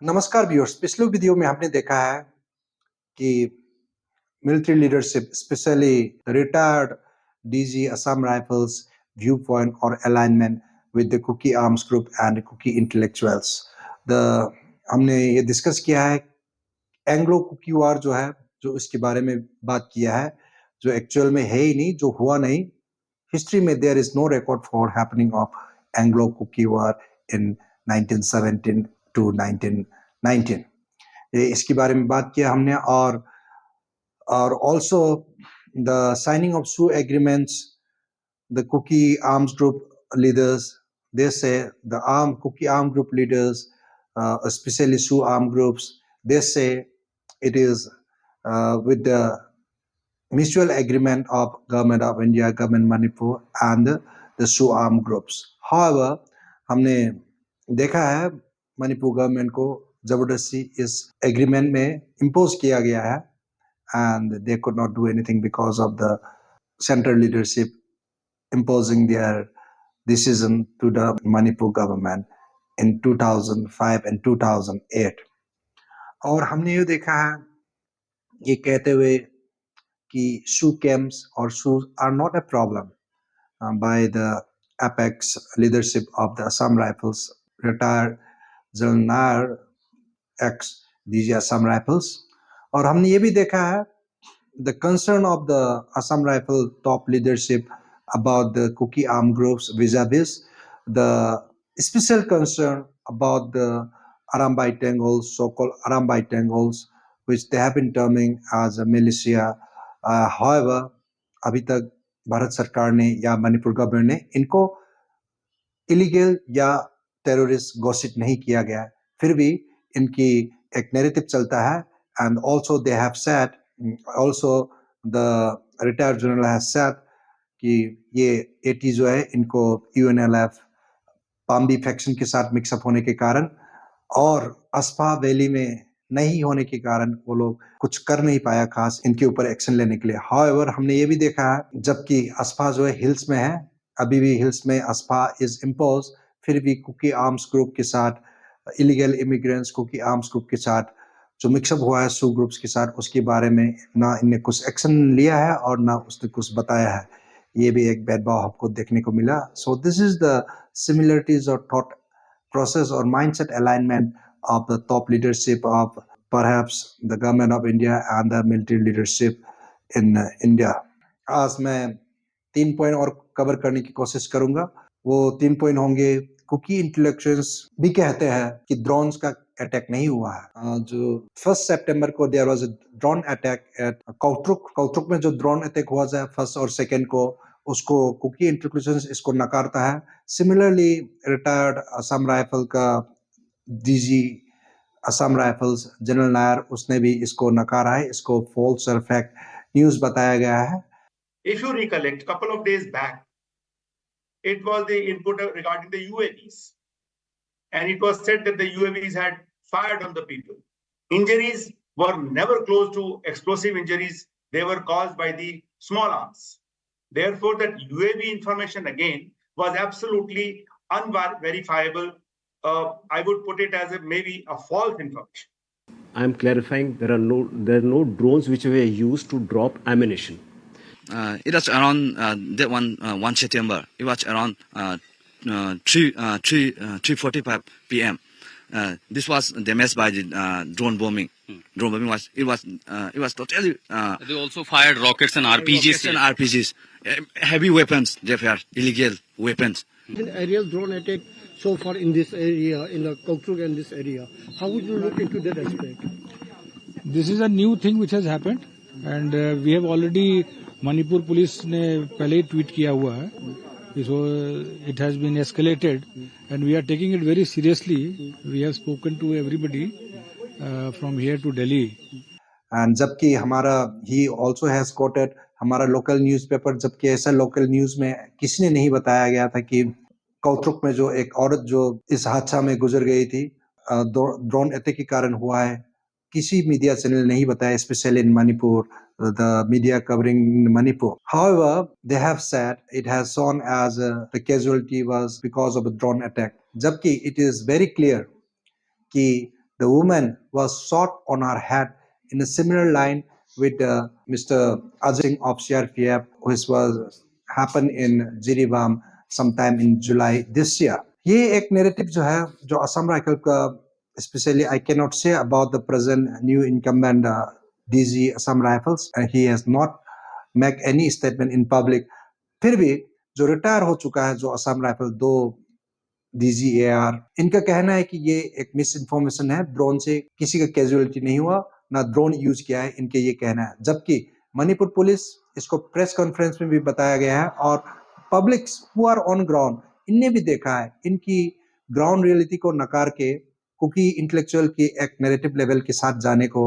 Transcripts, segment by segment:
नमस्कार व्यूअर्स, पिछले वीडियो में हमने देखा है कि military leadership specially retired DG Assam Rifles view point और alignment with the Kuki arms group and Kuki intellectuals. The हमने ये डिस्कस किया है एंग्लो कुकी वार जो है, जो इसके बारे में बात किया है, जो एक्चुअल में है ही नहीं, जो हुआ नहीं। हिस्ट्री में there is no record for happening of Anglo Kuki war in 1917 to 1919। इसके बारे में बात किया हमने, और also the signing of Sioux agreements. The Kuki Arms Group leaders, they say the Kuki Arm Group leaders, especially Sioux armed groups, they say it is with the mutual agreement of Government of India, Government Manipur, and the Sioux armed groups. However, हमने देखा है Manipur government को जबरदस्ती इस agreement में impose किया गया है, and they could not do anything because of the central leadership imposing their decision to the Manipur government in 2005 and 2008. और हमने ये देखा है ये कहते हुए कि Sioux camps or Sioux are not a problem by the apex leadership of the Assam Rifles, retired General Nair, ex DG Assam Rifles. और हमने ये भी देखा है the concern of the Assam Rifle top leadership about the Kuki armed groups vis-a-vis the special concern about the Arambai Tangals, so-called Arambai Tangals, which they have been terming as a militia. However, अभी तक भारत सरकार ने या Manipur government ने इनको illegal या terrorist घोषित नहीं किया गया, फिर भी इनकी एक नैरेटिव चलता है। And also they have said, also the retired general has said कि ये एटी जो है इनको यूएनएलएफ पाम्बी फैक्शन के साथ मिक्सअप होने के कारण और अस्पा वैली में नहीं होने के कारण वो लोग कुछ कर नहीं पाया खास इनके ऊपर एक्शन लेने के लिए। हाउएवर हमने ये भी देखा है जबकि अस्पा जो है हिल्स में है, अभी भी हिल्स में अस्पा इज इम्पोज, फिर भी कुकी आर्म्स ग्रुप के साथ illegal immigrants Kuki arms group के साथ जो मिक्सअप हुआ है सू ग्रुप्स के साथ, उसके बारे में ना इनने कुछ एक्शन लिया है और ना उसने कुछ बताया है। ये भी एक भेदभाव आपको देखने को मिला। So this is the similarities और thought process or mindset alignment of the top leadership of perhaps the government of India and the military leadership in India. आज मैं 3 पॉइंट और कवर करने की कोशिश करूंगा। वो 3 पॉइंट होंगे, कुकी इंटेलेक्चुअल्स भी कहते हैं कि ड्रोन्स का अटैक नहीं हुआ है। जो 1 सितंबर को there was a drone attack at Koutruk में जो ड्रोन अटैक हुआ है 1 और 2 को, उसको कुकी इंटेलेक्चुअल्स इसको नकारता है। सिमिलरली रिटायर्ड असम राइफल का DG Assam rifles general Nair, उसने भी इसको नकारा है, इसको फॉल्स और फैक्ट न्यूज बताया गया है। If you recollect, couple of days back, it was the input regarding the UAVs, and it was said that the UAVs had fired on the people. Injuries were never close to explosive injuries; they were caused by the small arms. Therefore, that UAV information again was absolutely unverifiable. I would put it as maybe a false information. I am clarifying there are no drones which were used to drop ammunition. It was around that 1 September. It was around 3:45 p.m. This was damaged by the drone bombing. Drone bombing was totally. They also fired rockets and RPGs. Heavy weapons. They were illegal weapons. An aerial drone attack so far in this area, in the Kautruk and this area. How would you look into that aspect? This is a new thing which has happened, and we have already Manipur police ने पहले ही tweet किया हुआ है, so it has been escalated and we are taking it very seriously. We have spoken to everybody from here to Delhi. And जबकि हमारा he also has quoted हमारा local newspaper, जबकि ऐसा लोकल न्यूज़ में किसी ने नहीं बताया गया था कि कौट्रुक में जो एक औरत जो इस हादसा में गुजर गई थी ड्रोन अटैक के कारण हुआ है, किसी मीडिया चैनल नहीं बताया, specially in Manipur, the media covering Manipur. However, they have said it has shown as the casualty was because of a drone attack. जबकि it is very clear कि the woman was shot on her head in a similar line with Mr. Ajay Singh of CRPF, which was happened in Jiribam sometime in July this year. ये एक narrative जो है जो Assam rifle का especially I cannot say about the present new incumbent DG Assam Rifles. He has not make any statement in public. फिर भी जो retire हो चुका है जो असम राइफल 2 DGAR, इनका कहना है कि ये एक मिस इन्फॉर्मेशन है, ड्रोन से किसी का कैजुअलिटी नहीं हुआ, ना ड्रोन यूज किया है, इनके ये कहना है। जबकि मणिपुर पुलिस, इसको प्रेस कॉन्फ्रेंस में भी बताया गया है और public who are on ground इनने भी देखा है, इनकी ग्राउंड रियलिटी को नकार के कुकी इंटेलेक्चुअल की एक नैरेटिव लेवल के साथ जाने को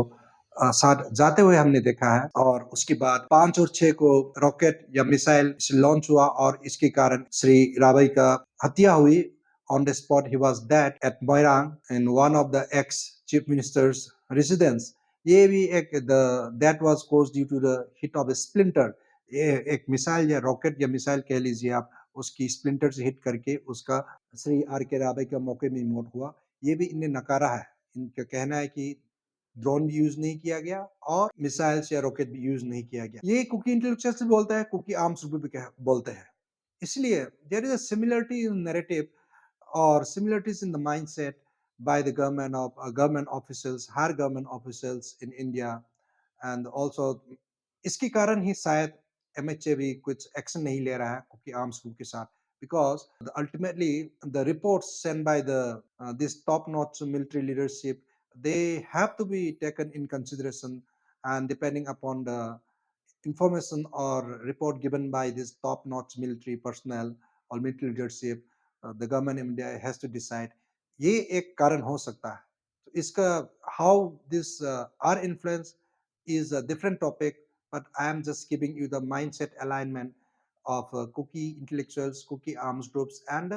साथ जाते हुए हमने देखा है। और उसके बाद 5 और 6 को रॉकेट या मिसाइल लॉन्च हुआ और इसके कारण श्री रावई का हत्या हुई। On the spot, he was dead at Moirang in one of the ex-chief minister's residence. ये भी एक that was caused due to the hit of a splinter. ये एक मिसाइल या रॉकेट या मिसाइल कह लीजिए आप, उसकी स्प्लिंटर से हिट करके उसका श्री आर के रावई का मौके में मौत हुआ। ये भी इन्हें नकारा है। इनका कहना है कि ड्रोन भी यूज नहीं किया गया और मिसाइल्स या रॉकेट भी यूज नहीं किया गया। ये कुकी इंटेलेक्चुअल से बोलता है, कुकी आर्म्स ग्रुप भी बोलते हैं। इसलिए there is a similarity in narrative or similarities in the mindset by the government officials, higher government officials in India, and also इसके कारण ही शायद MHA भी कुछ एक्शन नहीं ले रहा है कुकी आर्म्स ग्रुप के साथ, because ultimately the reports sent by the this top-notch military leadership, they have to be taken in consideration, and depending upon the information or report given by this top-notch military personnel or military leadership, the government of India has to decide. ये एक कारण हो सकता है। तो इसका how this our influence is a different topic, but I am just giving you the mindset alignment of Kuki intellectuals, Kuki arms groups, and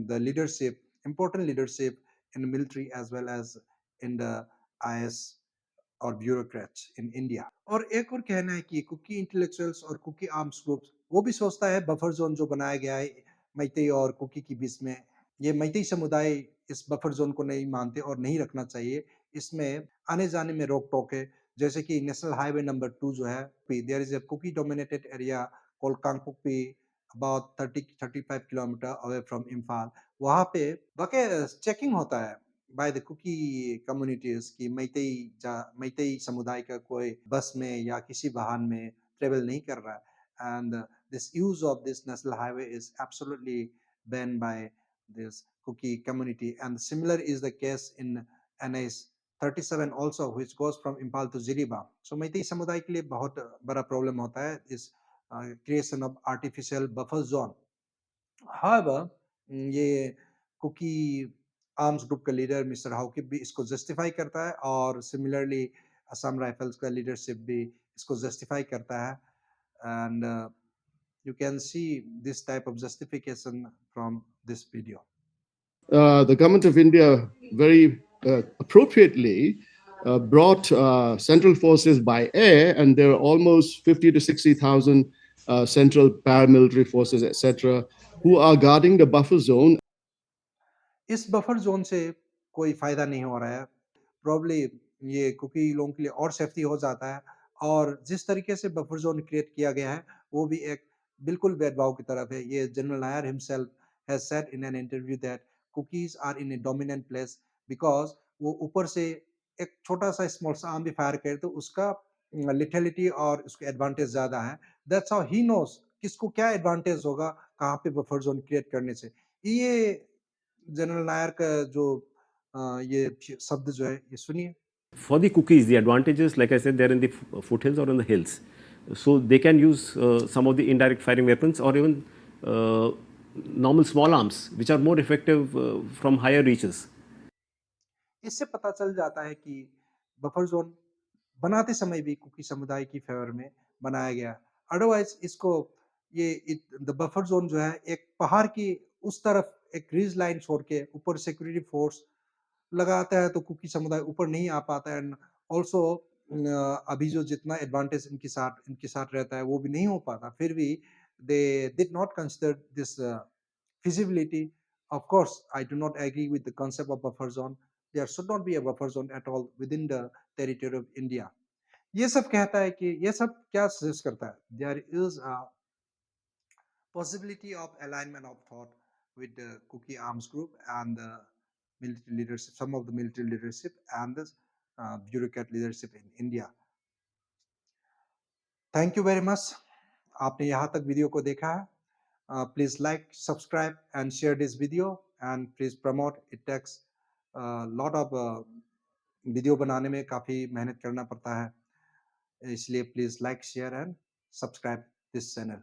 the leadership, important leadership in the military as well as in the IS और bureaucrats in India. और एक और कहना है कि cookie intellectuals और cookie arms groups वो भी सोचता है बफर जोन जो बनाया गया है मैतेई और कुकी के बीच में, ये मैतेई समुदाय इस बफर जोन को नहीं मानते और नहीं रखना चाहिए। इसमें आने जाने में रोक टोक है, जैसे कि नेशनल हाईवे नंबर 2 जो है, there is a Kuki dominated area called Kangpokpi about 30-35 kilometre away from Imphal. वहाँ पे बके चेकिंग होता है by the Kuki communities कि मैतेई समुदाय का कोई बस में या किसी वाहन में ट्रेवल नहीं कर रहा है, and this use of this national highway is absolutely banned by this Kuki community, and similar is the case in NS 37 also, which goes from Impal to Jiribam. So Meitei समुदाय के लिए बहुत बड़ा प्रॉब्लम होता है इस creation of artificial buffer zone. However, ये cookie arms group का लीडर मिस्टर हाउकिप भी इसको जस्टिफाई करता है और सिमिलरली असम राइफल्स का लीडरशिप भी इसको जस्टिफाई करता है, and you can see this type of justification from this video. The government of India very appropriately brought central forces by air, and there are almost 50 to 60,000 central paramilitary forces, etc., who are guarding the buffer zone. इस buffer zone से कोई फायदा नहीं हो रहा है, probably ये cookie लोगों के लिए और सेफ्टी हो जाता है, और जिस तरीके से बफर जोन क्रिएट किया गया है वो भी एक बिल्कुल भेदभाव की तरफ है। ये general Nair himself has said in an interview that Kukis are in a dominant place because वो ऊपर से एक छोटा सा स्मॉल सा आर्म भी फायर करे तो उसका लिथेलिटी और उसका एडवांटेज ज्यादा है। दैट्स हाउ ही नोस किसको क्या एडवांटेज होगा कहाँ पे बफर जोन क्रिएट करने से। ये जनरल नायर का जो ये शब्द जो है ये सुनिए। For the cookies, the advantages, like I said, they're in the foothills or in the hills. So they can use some of the indirect firing weapons or even normal small arms, which are more effective from higher reaches. इससे पता चल जाता है कि buffer zone बनाते समय भी cookie समुदाय की फेवर में बनाया गया। अदरवाइज इसको ये द बफर जोन जो है एक पहाड़ की उस तरफ एक रिज लाइन छोड़ के ऊपर सिक्योरिटी फोर्स लगाता है तो कुकी समुदाय ऊपर नहीं आ पाता है। एंड ऑल्सो अभी जो जितना एडवांटेज इनके साथ रहता है वो भी नहीं हो पाता। फिर भी they did not consider this feasibility. Of course, I do not agree with the concept of buffer zone. there should not be a buffer zone at all within the territory of India. ये सब कहता है कि ये सब क्या suggest करता है? There is a possibility of alignment of thought with the Kuki Arms Group and the military leadership, some of the military leadership and the bureaucrat leadership in India. Thank you very much. आपने यहाँ तक video को देखा है. Please like, subscribe and share this video and please promote. It takes a lot of video बनाने में काफ़ी मेहनत करना पड़ता है, इसलिए please like, share and subscribe this channel.